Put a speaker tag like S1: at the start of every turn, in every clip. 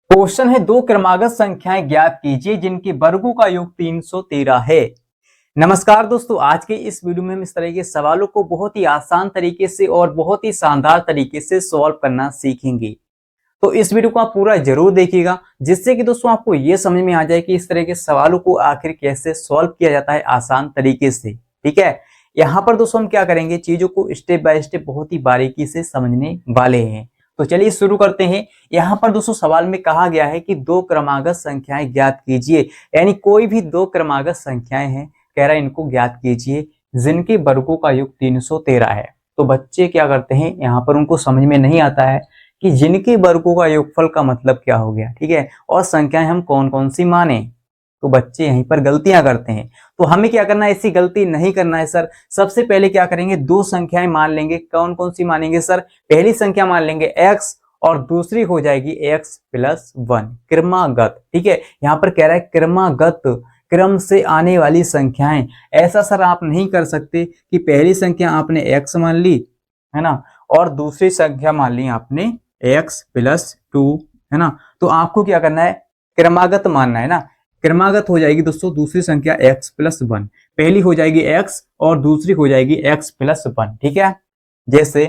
S1: Question है दो क्रमागत संख्याएं ज्ञात कीजिए जिनके वर्गों का योग 313 है। नमस्कार दोस्तों, आज के इस वीडियो में हम इस तरह के सवालों को बहुत ही आसान तरीके से और बहुत ही शानदार तरीके से सॉल्व करना सीखेंगे। तो इस वीडियो को आप पूरा जरूर देखिएगा, जिससे कि दोस्तों आपको ये समझ में आ जाए कि इस तरह के सवालों को आखिर कैसे सॉल्व किया जाता है आसान तरीके से। ठीक है, यहाँ पर दोस्तों हम क्या करेंगे, चीजों को स्टेप बाय स्टेप बहुत ही बारीकी से समझने वाले हैं। तो चलिए शुरू करते हैं। यहाँ पर दोस्तों सवाल में कहा गया है कि दो क्रमागत संख्याएं ज्ञात कीजिए, यानी कोई भी दो क्रमागत संख्याएं हैं, कह रहा है इनको ज्ञात कीजिए जिनके वर्गों का योग 313 है। तो बच्चे क्या करते हैं, यहाँ पर उनको समझ में नहीं आता है कि जिनके वर्गों का योगफल का मतलब क्या हो गया। ठीक है, और संख्याएं हम कौन कौन सी माने, तो बच्चे यहीं पर गलतियां करते हैं। तो हमें क्या करना है, ऐसी गलती नहीं करना है सर। सबसे पहले क्या करेंगे, दो संख्याएं मान लेंगे। कौन कौन सी मानेंगे सर, पहली संख्या मान लेंगे x और दूसरी हो जाएगी x प्लस 1, क्रमागत। ठीक है, यहाँ पर कह रहा है क्रमागत, क्रम से आने वाली संख्याएं। ऐसा सर आप नहीं कर सकते कि पहली संख्या आपने x मान ली है ना, और दूसरी संख्या मान ली आपने x प्लस 2 है ना। तो आपको क्या करना है, क्रमागत मानना है ना। क्रमागत हो जाएगी दोस्तों दूसरी संख्या x प्लस 1, पहली हो जाएगी x और दूसरी हो जाएगी x प्लस 1। ठीक है, जैसे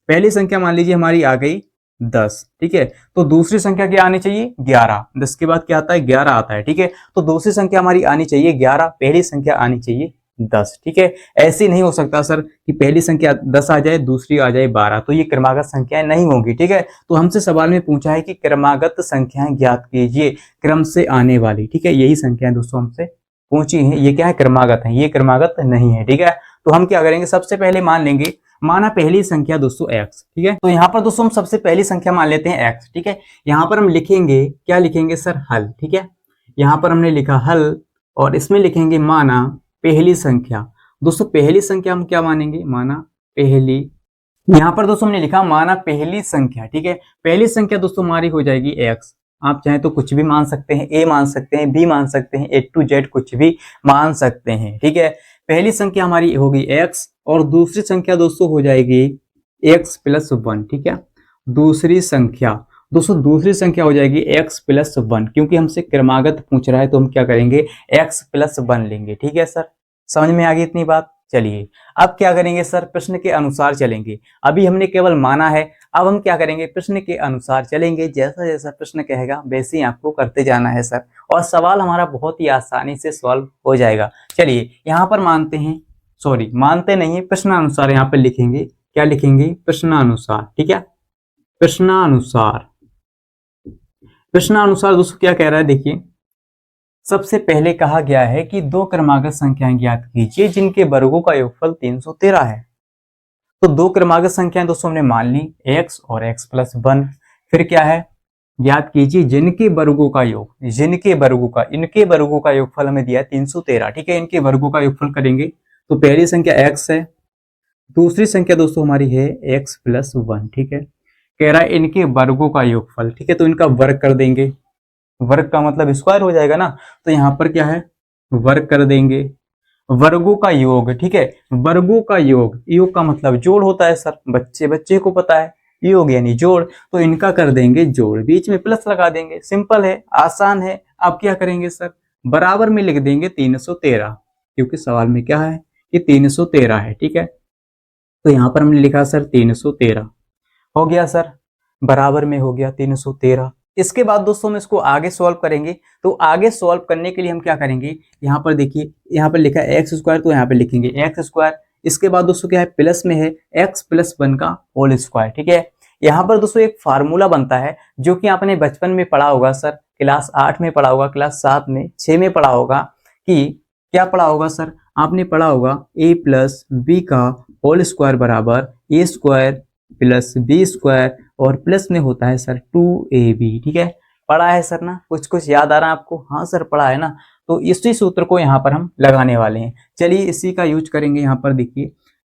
S1: पहली संख्या मान लीजिए हमारी आ गई 10। ठीक है, तो दूसरी संख्या क्या आनी चाहिए, 11। 10 के बाद क्या आता है, 11 आता है। ठीक है, तो दूसरी संख्या हमारी आनी चाहिए 11, पहली संख्या आनी चाहिए 10। ठीक है, ऐसे नहीं हो सकता सर कि पहली संख्या 10 आ जाए दूसरी आ जाए 12, तो ये क्रमागत संख्याएं नहीं होंगी। ठीक है, तो हमसे सवाल में पूछा है कि क्रमागत संख्याएं ज्ञात कीजिए, क्रम से आने वाली। ठीक है, यही संख्याएं दोस्तों हमसे पूछी हैं, ये क्या है, क्रमागत है, ये क्रमागत नहीं है। ठीक है, तो हम क्या करेंगे, सबसे पहले मान लेंगे, माना पहली संख्या दोस्तों x। ठीक है, तो यहाँ पर दोस्तों हम सबसे पहली संख्या मान लेते हैं x। ठीक है, यहाँ पर हम लिखेंगे, क्या लिखेंगे सर, हल। ठीक है, यहाँ पर हमने लिखा हल और इसमें लिखेंगे माना पहली संख्या। दोस्तों पहली संख्या हम क्या मानेंगे, माना पहली। यहाँ पर दोस्तों हमने लिखा माना पहली संख्या। ठीक है, पहली संख्या दोस्तों हमारी हो जाएगी x। आप चाहे तो कुछ भी मान सकते हैं, a मान सकते हैं, b मान सकते हैं, A to Z कुछ भी मान सकते हैं। ठीक है, पहली संख्या हमारी होगी x और दूसरी संख्या दोस्तों हो जाएगी x प्लस 1। ठीक है, दूसरी संख्या दोस्तों, दूसरी संख्या हो जाएगी x प्लस 1, क्योंकि हमसे क्रमागत पूछ रहा है तो हम क्या करेंगे, x प्लस 1 लेंगे। ठीक है सर, समझ में आ गई इतनी बात। चलिए अब क्या करेंगे सर, प्रश्न के अनुसार चलेंगे। अभी हमने केवल माना है, अब हम क्या करेंगे, प्रश्न के अनुसार चलेंगे। जैसा जैसा प्रश्न कहेगा वैसे ही आपको करते जाना है सर, और सवाल हमारा बहुत ही आसानी से सॉल्व हो जाएगा। चलिए यहाँ पर मानते हैं, सॉरी मानते नहीं है, प्रश्नानुसार यहाँ पर लिखेंगे। क्या लिखेंगे, प्रश्नानुसार। ठीक है, प्रश्नानुसार। प्रश्नानुसार दोस्तों क्या कह रहा है, देखिए सबसे पहले कहा गया है कि दो क्रमागत संख्याएं ज्ञात कीजिए जिनके वर्गों का योगफल 313 है। तो दो क्रमागत संख्याएं दोस्तों हमने मान ली, x और x प्लस 1। फिर क्या है, ज्ञात कीजिए जिनके वर्गों का योग, जिनके वर्गों का, इनके वर्गों का योगफल हमें दिया 313। ठीक है, इनके वर्गों का योगफल करेंगे तो पहली संख्या x है, दूसरी संख्या दोस्तों हमारी है x प्लस 1। ठीक है, कह रहा है इनके वर्गों का योगफल। ठीक है, तो इनका वर्ग कर देंगे, वर्ग का मतलब स्क्वायर हो जाएगा ना, तो यहाँ पर क्या है, वर्ग कर देंगे। वर्गों का योग, ठीक है, वर्गों का योग, योग का मतलब जोड़ होता है सर, बच्चे बच्चे को पता है, योग यानी जोड़, तो इनका कर देंगे जोड़, बीच में प्लस लगा देंगे। सिंपल है, आसान है। अब क्या करेंगे सर, बराबर में लिख देंगे 313, क्योंकि सवाल में क्या है कि 313 है। ठीक है, तो यहाँ पर हमने लिखा सर 313 हो गया सर, बराबर में हो गया 313। इसके बाद दोस्तों हम इसको आगे सॉल्व करेंगे। तो आगे सॉल्व करने के लिए हम क्या करेंगे, यहाँ पर देखिए, यहाँ पर लिखा है एक्स स्क्वायर, तो यहाँ पे लिखेंगे एक्स स्क्वायर। इसके बाद दोस्तों क्या है, प्लस में है एक्स प्लस 1 का होल स्क्वायर। ठीक है, यहाँ पर दोस्तों एक फार्मूला बनता है जो कि आपने बचपन में पढ़ा होगा सर, क्लास 8 में पढ़ा होगा, क्लास 7 में, 6 में पढ़ा होगा। कि क्या पढ़ा होगा सर, आपने पढ़ा होगा a प्लस बी का होल स्क्वायर बराबर a square plus B square, और प्लस में होता है सर 2ab। ठीक है, पढ़ा है सर ना, कुछ कुछ याद आ रहा है आपको, हाँ सर पढ़ा है ना। तो इसी सूत्र को यहाँ पर हम लगाने वाले हैं। चलिए इसी का यूज करेंगे। यहाँ पर देखिए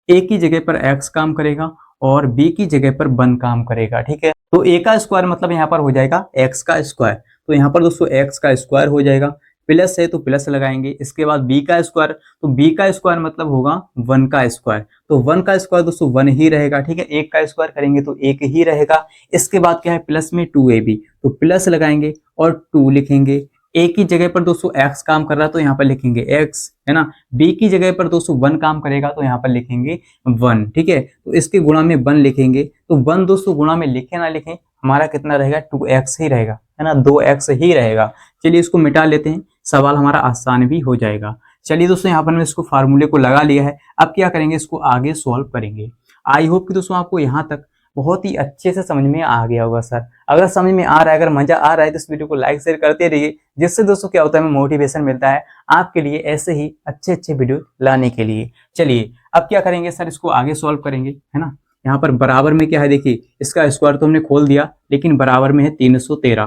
S1: a की जगह पर x काम करेगा और b की जगह पर 1 काम करेगा। ठीक है, तो a का स्क्वायर मतलब यहाँ पर हो जाएगा x का स्क्वायर, तो यहाँ पर दोस्तों x का स्क्वायर हो जाएगा। प्लस है तो प्लस लगाएंगे। इसके बाद बी का स्क्वायर, तो बी का स्क्वायर मतलब होगा 1 का स्क्वायर, तो 1 का स्क्वायर दोस्तों 1 ही रहेगा, ठीक है। 1 का स्क्वायर करेंगे तो 1 ही रहेगा। इसके बाद क्या है, प्लस में 2ab, तो प्लस लगाएंगे और 2 लिखेंगे। ए की जगह पर दोस्तों x काम कर रहा है तो यहाँ पर लिखेंगे x, है ना। b की जगह पर दोस्तों 1 काम करेगा तो यहाँ पर लिखेंगे 1, ठीक है। तो इसके गुणा में 1 लिखेंगे, तो 1 दोस्तों गुणा में लिखे ना लिखें, हमारा कितना रहेगा, 2x ही रहेगा, है ना, 2x ही रहेगा। चलिए इसको मिटा लेते हैं, सवाल हमारा आसान भी हो जाएगा। चलिए दोस्तों यहाँ पर मैं इसको फार्मूले को लगा लिया है। अब क्या करेंगे, इसको आगे सॉल्व करेंगे। आई होप कि दोस्तों आपको यहाँ तक बहुत ही अच्छे से समझ में आ गया होगा सर। अगर समझ में आ रहा है, अगर मजा आ रहा है तो इस वीडियो को लाइक शेयर करते रहिए, जिससे दोस्तों क्या होता है, हमें मोटिवेशन मिलता है आपके लिए ऐसे ही अच्छे अच्छे वीडियो लाने के लिए। चलिए अब क्या करेंगे सर, इसको आगे सॉल्व करेंगे, है ना। यहाँ पर बराबर में क्या है, देखिए इसका स्क्वायर तो हमने खोल दिया, लेकिन बराबर में है 313,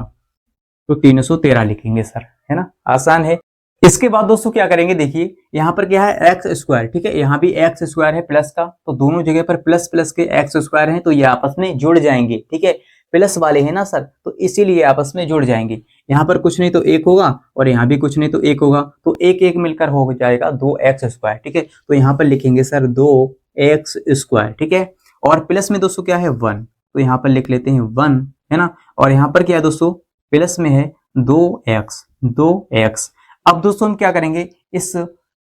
S1: तो 313 लिखेंगे सर, है ना, आसान है। इसके बाद दोस्तों क्या करेंगे, देखिए यहाँ पर क्या है, एक्स स्क्वायर, ठीक है, यहाँ भी एक्स स्क्वायर है प्लस का, तो दोनों जगह पर प्लस प्लस के एक्स स्क्वायर हैं, तो ये आपस में जुड़ जाएंगे, ठीक है। प्लस वाले हैं ना सर, तो इसीलिए आपस में जुड़ जाएंगे। यहाँ पर कुछ नहीं तो एक होगा और यहाँ भी कुछ नहीं तो एक होगा, तो एक एक मिलकर हो जाएगा 2x स्क्वायर, ठीक है। तो यहाँ पर लिखेंगे सर 2x स्क्वायर, ठीक है। और प्लस में दोस्तों क्या है 1, तो यहाँ पर लिख लेते हैं 1, है ना। और यहाँ पर क्या है दोस्तों, प्लस में है 2x। अब दोस्तों हम क्या करेंगे, इस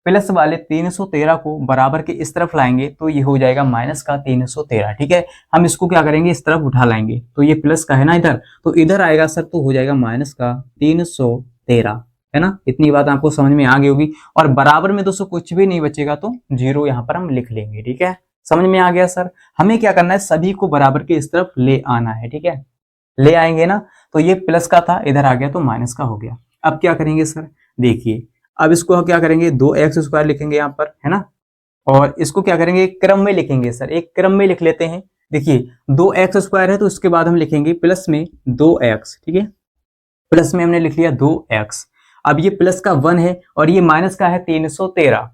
S1: प्लस वाले 313 को बराबर के इस तरफ लाएंगे तो ये हो जाएगा माइनस का 313, ठीक है। हम इसको क्या करेंगे, इस तरफ उठा लाएंगे, तो ये प्लस का है ना इधर, तो इधर आएगा सर, तो हो जाएगा माइनस का 313, है ना। इतनी बात आपको समझ में आ गई होगी। और बराबर में दोस्तों कुछ भी नहीं बचेगा तो 0 यहाँ पर हम लिख लेंगे, ठीक है। समझ में आ गया सर। हमें क्या करना है, सभी को बराबर के इस तरफ ले आना है, ठीक है। ले आएंगे ना, तो ये प्लस का था, इधर आ गया तो माइनस का हो गया। अब क्या करेंगे सर, देखिए अब इसको हम क्या करेंगे, 2x स्क्वायर लिखेंगे यहाँ पर, है ना। और इसको क्या करेंगे, एक क्रम में लिखेंगे सर, एक क्रम में लिख लेते हैं। देखिए 2x स्क्वायर है तो उसके बाद हम लिखेंगे प्लस में 2x, ठीक है। प्लस में हमने लिख लिया 2x। अब ये प्लस का 1 है और ये माइनस का है 313,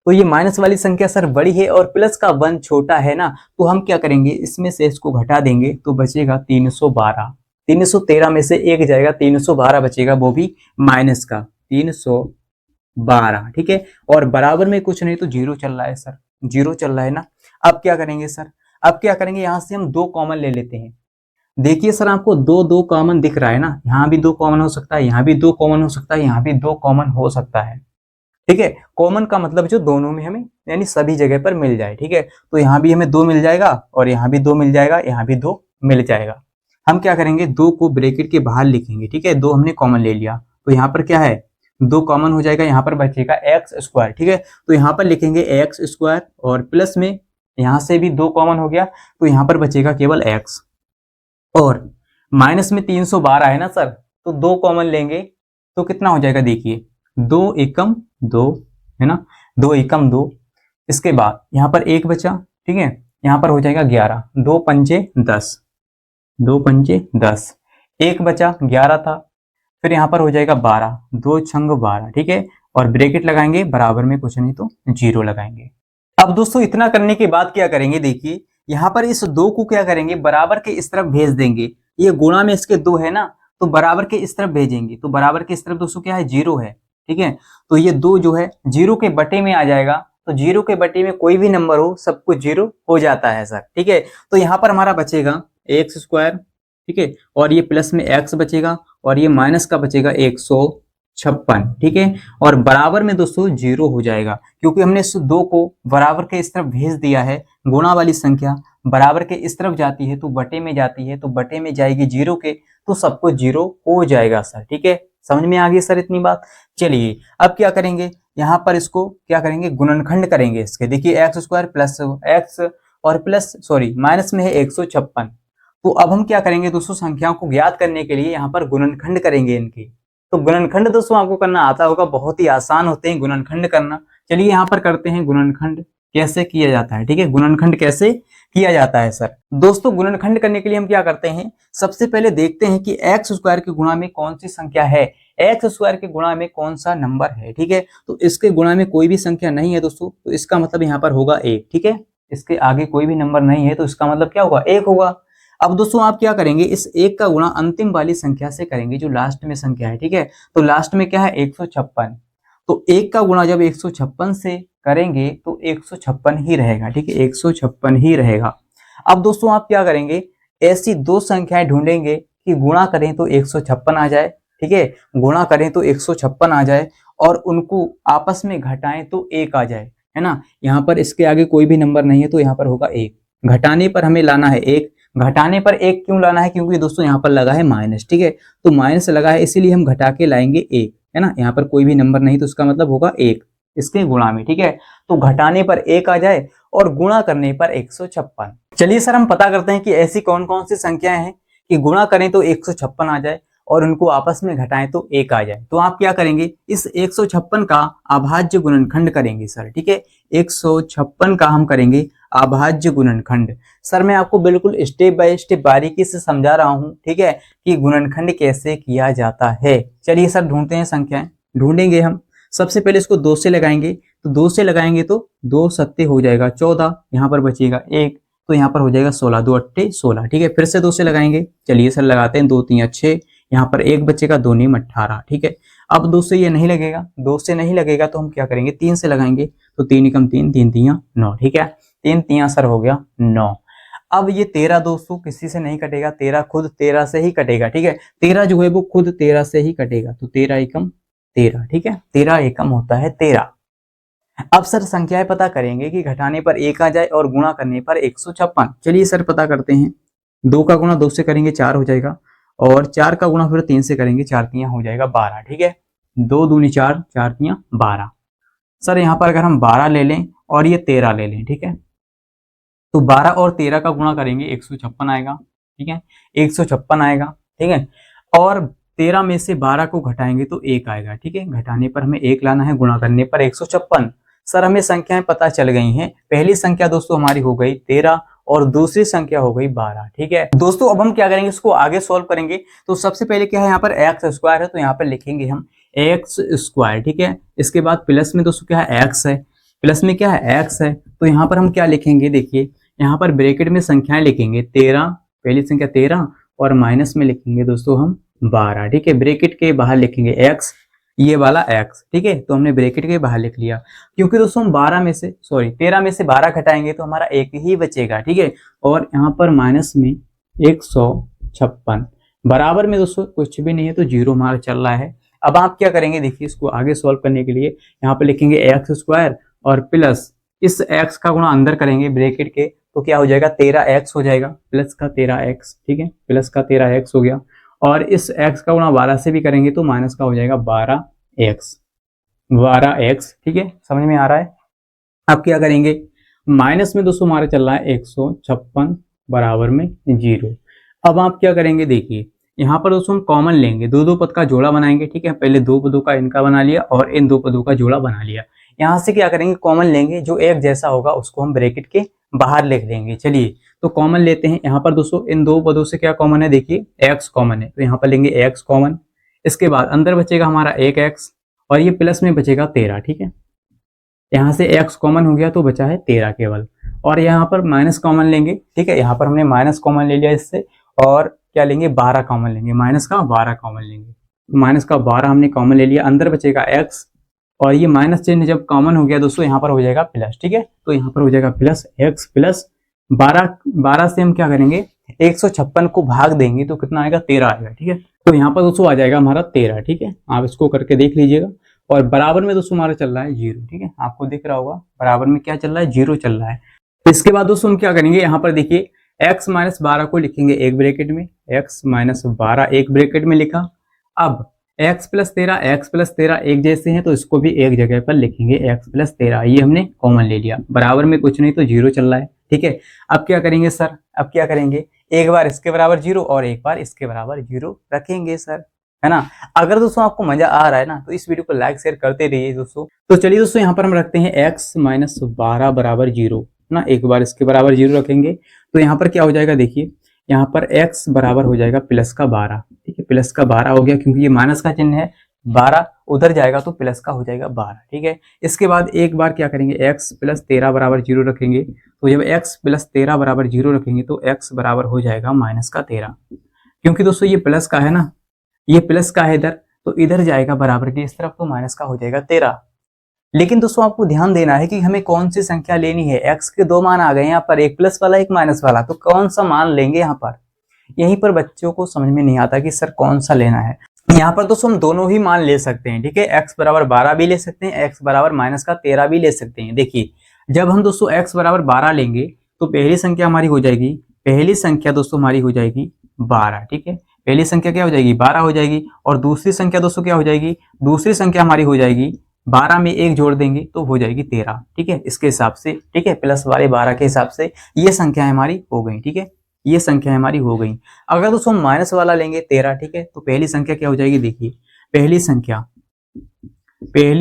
S1: तो ये माइनस वाली संख्या सर बड़ी है और प्लस का 1 छोटा है ना, तो हम क्या करेंगे, इसमें से इसको घटा देंगे तो बचेगा 312। 313 में से एक जाएगा, 312 बचेगा, वो भी माइनस का 312, ठीक है। और बराबर में कुछ नहीं तो 0 चल रहा है सर, 0 चल रहा है ना। अब क्या करेंगे सर, अब क्या करेंगे, यहां से हम 2 कॉमन ले लेते हैं। देखिए सर आपको 2 कॉमन दिख रहा है ना, यहाँ भी 2 कॉमन हो सकता है, यहाँ भी 2 कॉमन हो सकता है, यहाँ भी 2 कॉमन हो सकता है, ठीक है। कॉमन का मतलब जो दोनों में हमें यानी सभी जगह पर मिल जाए, ठीक है। तो यहाँ भी हमें 2 मिल जाएगा और यहाँ भी 2 मिल जाएगा, यहाँ भी 2 मिल जाएगा। हम क्या करेंगे, 2 को ब्रैकेट के बाहर लिखेंगे, ठीक है। 2 हमने कॉमन ले लिया, तो यहाँ पर क्या है, 2 कॉमन हो जाएगा, यहाँ पर बचेगा एक्स स्क्वायर, ठीक है। तो यहाँ पर लिखेंगे एक्स स्क्वायर और प्लस में यहाँ से भी 2 कॉमन हो गया, तो यहाँ पर बचेगा केवल एक्स। और माइनस में 312 है ना सर, तो 2 कॉमन लेंगे तो कितना हो जाएगा, देखिए 2 एकम 2, है ना, 2 एकम 2। इसके बाद यहाँ पर 1 बचा, ठीक है, यहाँ पर हो जाएगा 11, 2 पंचे 10, 2 पंचे 10, 1 बचा 11 था, फिर यहाँ पर हो जाएगा 12, 2 छंग 12, ठीक है। और ब्रैकेट लगाएंगे, बराबर में कुछ नहीं तो 0 लगाएंगे। अब दोस्तों इतना करने के बाद क्या करेंगे, देखिए यहाँ पर इस 2 को क्या करेंगे, बराबर के इस तरफ भेज देंगे। ये गुणा में इसके 2 है ना, तो बराबर के इस तरफ भेजेंगे, तो बराबर के इस तरफ दोस्तों क्या है, 0 है, ठीक है। तो ये 2 जो है 0 के बटे में आ जाएगा, तो 0 के बटे में कोई भी नंबर हो सब कुछ 0 हो जाता है सर, ठीक है। तो यहाँ पर हमारा बचेगा एक्स स्क्वायर, ठीक है, और ये प्लस में x बचेगा और ये माइनस का बचेगा 156, ठीक है। और बराबर में दोस्तों 0 हो जाएगा, क्योंकि हमने इस 2 को बराबर के इस तरफ भेज दिया है। गुणा वाली संख्या बराबर के इस तरफ जाती है तो बटे में जाती है, तो बटे में जाएगी 0 के, तो सब कुछ 0 हो जाएगा सर, ठीक है। समझ में आ गई सर इतनी बात। चलिए अब क्या करेंगे, यहाँ पर इसको क्या करेंगे, गुणनखंड करेंगे इसके। देखिए एक्स स्क्वायर प्लस एक्स और प्लस सॉरी माइनस में है 156, तो अब हम क्या करेंगे दोस्तों, संख्याओं को ज्ञात करने के लिए यहाँ पर गुणनखंड करेंगे इनकी। तो गुणनखंड दोस्तों आपको करना आता होगा, बहुत ही आसान होते हैं गुणनखंड करना। चलिए यहाँ पर करते हैं गुणनखंड कैसे किया जाता है, ठीक है। गुणनखंड कैसे किया जाता है सर, दोस्तों गुणनखंड करने के लिए हम क्या करते हैं, सबसे पहले देखते हैं कि एक्स स्क्वायर के गुणा में कौन सी संख्या है, एक्स स्क्वायर के गुणा में कौन सा नंबर है, ठीक है। तो इसके गुणा में कोई भी संख्या नहीं है दोस्तों, तो इसका मतलब यहाँ पर होगा 1, ठीक है। इसके आगे कोई भी नंबर नहीं है तो इसका मतलब क्या होगा, 1 होगा। अब दोस्तों आप क्या करेंगे, इस 1 का गुणा अंतिम वाली संख्या से करेंगे जो लास्ट में संख्या है, ठीक है। तो लास्ट में क्या है 156, तो 1 का गुणा जब 156 से करेंगे तो 156 ही रहेगा, ठीक है, 156 ही रहेगा। अब दोस्तों आप क्या करेंगे, ऐसी दो संख्याएं ढूंढेंगे कि गुणा करें तो 156 आ जाए, ठीक है, गुणा करें तो 156 आ जाए और उनको आपस में घटाएं तो 1 आ जाए, है ना। यहाँ पर इसके आगे कोई भी नंबर नहीं है तो यहाँ पर होगा 1, घटाने पर हमें लाना है 1, घटाने पर 1 क्यों लाना है, क्योंकि दोस्तों यहाँ पर लगा है माइनस, ठीक है, तो माइनस लगा है इसीलिए हम घटा के लाएंगे 1, है ना। यहाँ पर कोई भी नंबर नहीं तो इसका मतलब होगा 1 इसके गुणा में, ठीक है। तो घटाने पर 1 आ जाए और गुणा करने पर 156। चलिए सर हम पता करते हैं कि ऐसी कौन कौन सी संख्याएं हैं कि गुणा करें तो 156 आ जाए और उनको आपस में घटाएं तो 1 आ जाए। तो आप क्या करेंगे, इस 156 का अभाज्य गुणनखंड करेंगे सर, ठीक है, 156 का हम करेंगे अभाज्य गुणनखंड। सर मैं आपको बिल्कुल स्टेप बाय स्टेप बारीकी से समझा रहा हूं, ठीक है, कि गुणनखंड कैसे किया जाता है। चलिए सर ढूंढते हैं संख्याएं, ढूंढेंगे हम। सबसे पहले इसको 2 से लगाएंगे, तो 2 से लगाएंगे तो 2 सत्ते हो जाएगा 14, यहाँ पर बचेगा 1, तो यहाँ पर हो जाएगा 16, 2 अट्ठे 16, ठीक है। फिर से 2 से लगाएंगे, चलिए सर लगाते हैं, 2 3 6, यहाँ पर 1 बचेगा, 2 9 18, ठीक है। अब 2 से ये नहीं लगेगा, 2 से नहीं लगेगा तो हम क्या करेंगे, 3 से लगाएंगे, तो 3 एकम 3, 3 3 9, ठीक है, 3 3 सर हो गया 9। अब ये 13 दोस्तों किसी से नहीं कटेगा, 13 खुद 13 से ही कटेगा, ठीक है, 13 जो है वो खुद 13 से ही कटेगा, तो 13 एकम 13, ठीक है, 13 एकम होता है 13। अब सर संख्याएं पता करेंगे कि घटाने पर 1 आ जाए और गुणा करने पर 156। चलिए सर पता करते हैं, 2 का गुणा 2 से करेंगे 4 हो जाएगा और 4 का गुणा फिर 3 से करेंगे, 4 3 हो जाएगा 12, ठीक है, 2 दूनी 4, 4 3 12। सर यहाँ पर अगर हम 12 ले लें और ये 13 ले लें, ठीक है, तो 12 और 13 का गुणा करेंगे 156 आएगा, ठीक है, 156 आएगा, ठीक है, और 13 में से 12 को घटाएंगे तो 1 आएगा, ठीक है, घटाने पर हमें 1 लाना है, गुणा करने पर 156। सर हमें संख्याएं पता चल गई हैं, पहली संख्या दोस्तों हमारी हो गई 13 और दूसरी संख्या हो गई 12, ठीक है दोस्तों। अब हम क्या करेंगे, इसको आगे सॉल्व करेंगे। तो सबसे पहले क्या है, यहाँ पर एक्स स्क्वायर है तो यहाँ पर लिखेंगे हम एक्स स्क्वायर, ठीक है, इसके बाद प्लस में दोस्तों क्या है एक्स है, प्लस में क्या है एक्स है, तो यहाँ पर हम क्या लिखेंगे, देखिए यहाँ पर ब्रैकेट में संख्याएं लिखेंगे 13, पहली संख्या 13 और माइनस में लिखेंगे दोस्तों हम 12, ठीक है, ब्रैकेट के बाहर लिखेंगे x, ये वाला x, ठीक है, तो हमने ब्रैकेट के बाहर लिख लिया, क्योंकि दोस्तों हम 13 में से 12 घटाएंगे तो हमारा 1 ही बचेगा, ठीक है, और यहाँ पर माइनस में 156, बराबर में दोस्तों कुछ भी नहीं है तो 0 हमारा चल रहा है। अब आप क्या करेंगे, देखिए इसको आगे सॉल्व करने के लिए यहाँ पर लिखेंगे एक्स स्क्वायर और प्लस इस x का गुणा अंदर करेंगे ब्रैकेट के, तो क्या हो जाएगा 13x हो जाएगा, प्लस का 13x, ठीक है, प्लस का 13x हो गया, और इस x का गुणा 12 से भी करेंगे तो माइनस का हो जाएगा 12x, ठीक है, समझ में आ रहा है। अब क्या करेंगे, माइनस में दोस्तों हमारा चल रहा है 156 बराबर में 0। अब आप क्या करेंगे, देखिए यहाँ पर दोस्तों हम कॉमन लेंगे, दो दो पद का जोड़ा बनाएंगे, ठीक है, पहले दो पदों का इनका बना लिया और इन दो पदों का जोड़ा बना लिया। यहाँ से क्या करेंगे, कॉमन लेंगे, जो एक जैसा होगा उसको हम ब्रैकेट के बाहर लिख देंगे। चलिए तो कॉमन लेते हैं, यहाँ पर दोस्तों इन दो पदों से क्या कॉमन है, देखिए x कॉमन है तो यहाँ पर लेंगे x कॉमन, इसके बाद अंदर बचेगा हमारा 1x और ये प्लस में बचेगा 13, ठीक है, यहाँ से x कॉमन हो गया तो बचा है 13 केवल, और यहाँ पर माइनस कॉमन लेंगे, ठीक है, यहाँ पर हमने माइनस कॉमन ले लिया इससे, और क्या लेंगे 12 कॉमन लेंगे, माइनस का 12 कॉमन लेंगे, माइनस का 12 हमने कॉमन ले लिया, अंदर बचेगा x और ये माइनस चिन्ह जब कॉमन हो गया दोस्तों यहाँ पर हो जाएगा प्लस, ठीक है, तो यहाँ पर हो जाएगा प्लस x प्लस 12 से हम क्या करेंगे 156 को भाग देंगे तो कितना आएगा 13 आएगा, ठीक है, तो यहाँ पर दोस्तों आ जाएगा हमारा 13, ठीक है, आप इसको करके देख लीजिएगा। और बराबर में दोस्तों हमारा चल रहा है 0, ठीक है, आपको दिख रहा होगा बराबर में क्या चल रहा है 0 चल रहा है। इसके बाद दोस्तों हम क्या करेंगे, यहाँ पर देखिए x माइनस 12 को लिखेंगे एक ब्रैकेट में, x माइनस 12 एक ब्रैकेट में लिखा। अब x प्लस 13 एक जैसे हैं तो इसको भी एक जगह पर लिखेंगे x प्लस 13, ये हमने कॉमन ले लिया, बराबर में कुछ नहीं तो 0 चल रहा है, ठीक है। अब क्या करेंगे सर, अब क्या करेंगे, एक बार इसके बराबर 0 और एक बार इसके बराबर 0 रखेंगे सर, है ना। अगर दोस्तों आपको मजा आ रहा है ना तो इस वीडियो को लाइक शेयर करते रहिए दोस्तों। तो चलिए दोस्तों यहाँ पर हम रखते हैं x माइनस 12 बराबर 0 ना, एक बार इसके बराबर 0 रखेंगे तो यहाँ पर क्या हो जाएगा, देखिए यहाँ पर x बराबर हो जाएगा प्लस का 12, ठीक है, प्लस का 12 हो गया, क्योंकि ये माइनस का चिन्ह है 12 उधर जाएगा तो प्लस का हो जाएगा 12। ठीक है, इसके बाद एक बार क्या करेंगे, x प्लस 13 बराबर 0 रखेंगे। तो जब x प्लस 13 बराबर 0 रखेंगे तो x बराबर हो जाएगा माइनस का 13, क्योंकि दोस्तों ये प्लस का है ना, ये प्लस का है इधर, तो इधर जाएगा बराबर की इस तरफ तो माइनस का हो जाएगा 13। लेकिन दोस्तों आपको ध्यान देना है कि हमें कौन सी संख्या लेनी है। x के दो मान आ गए यहाँ पर, एक प्लस वाला एक माइनस वाला, तो कौन सा मान लेंगे यहाँ पर। यहीं पर बच्चों को समझ में नहीं आता कि सर कौन सा लेना है। यहाँ पर दोस्तों हम दोनों ही मान ले सकते हैं। ठीक है, x बराबर 12 भी ले सकते हैं, x बराबर माइनस का 13 भी ले सकते हैं। देखिए जब हम दोस्तों x बराबर 12 लेंगे तो पहली संख्या हमारी हो जाएगी, पहली संख्या दोस्तों हमारी हो जाएगी 12। ठीक है, पहली संख्या क्या हो जाएगी, 12 हो जाएगी। और दूसरी संख्या दोस्तों क्या हो जाएगी, दूसरी संख्या हमारी हो जाएगी 12 में एक जोड़ देंगे तो हो जाएगी 13। ठीक है, इसके हिसाब से, ठीक है, प्लस वाले 12 के हिसाब से ये संख्या हमारी हो गई। ठीक है, ये संख्या हमारी हो गई। अगर दोस्तों हम माइनस वाला लेंगे 13, ठीक है, तो पहली संख्या क्या हो जाएगी, देखिए पहली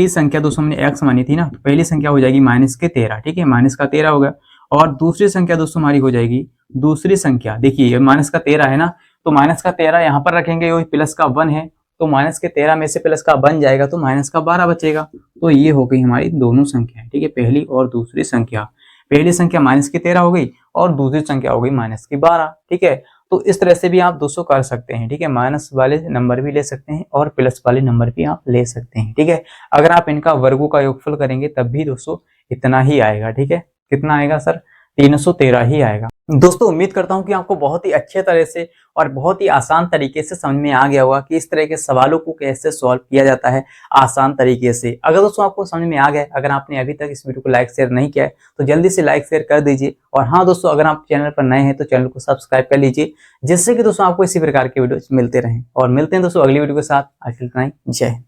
S1: संख्या दोस्तों हमने x मानी थी ना, तो पहली संख्या हो जाएगी माइनस के 13। ठीक है, माइनस का 13 हो गया। और दूसरी संख्या दोस्तों हमारी हो जाएगी, दूसरी संख्या देखिए माइनस का 13 है ना, तो माइनस का 13 यहाँ पर रखेंगे, वही प्लस का 1 है, तो माइनस के 13 में से प्लस का 1 जाएगा तो माइनस का 12 बचेगा। तो ये हो गई हमारी दोनों संख्याएं। ठीक है, पहली और दूसरी संख्या, पहली संख्या माइनस की 13 हो गई और दूसरी संख्या हो गई माइनस की 12। ठीक है, तो इस तरह से भी आप दोस्तों कर सकते हैं। ठीक है, माइनस वाले नंबर भी ले सकते हैं और प्लस वाले नंबर भी आप ले सकते हैं। ठीक है, अगर आप इनका वर्गों का योगफल करेंगे तब भी दोस्तों इतना ही आएगा। ठीक है, कितना आएगा सर, 313 ही आएगा। दोस्तों उम्मीद करता हूं कि आपको बहुत ही अच्छे तरह से और बहुत ही आसान तरीके से समझ में आ गया होगा कि इस तरह के सवालों को कैसे सॉल्व किया जाता है आसान तरीके से। अगर दोस्तों आपको समझ में आ गया, अगर आपने अभी तक इस वीडियो को लाइक शेयर नहीं किया है तो जल्दी से लाइक शेयर कर दीजिए। और हाँ दोस्तों, अगर आप चैनल पर नए हैं तो चैनल को सब्सक्राइब कर लीजिए, जिससे कि दोस्तों आपको इसी प्रकार के वीडियो मिलते रहें। और मिलते हैं दोस्तों अगली वीडियो के साथ। आज के लिए इतना ही, जय हिंद।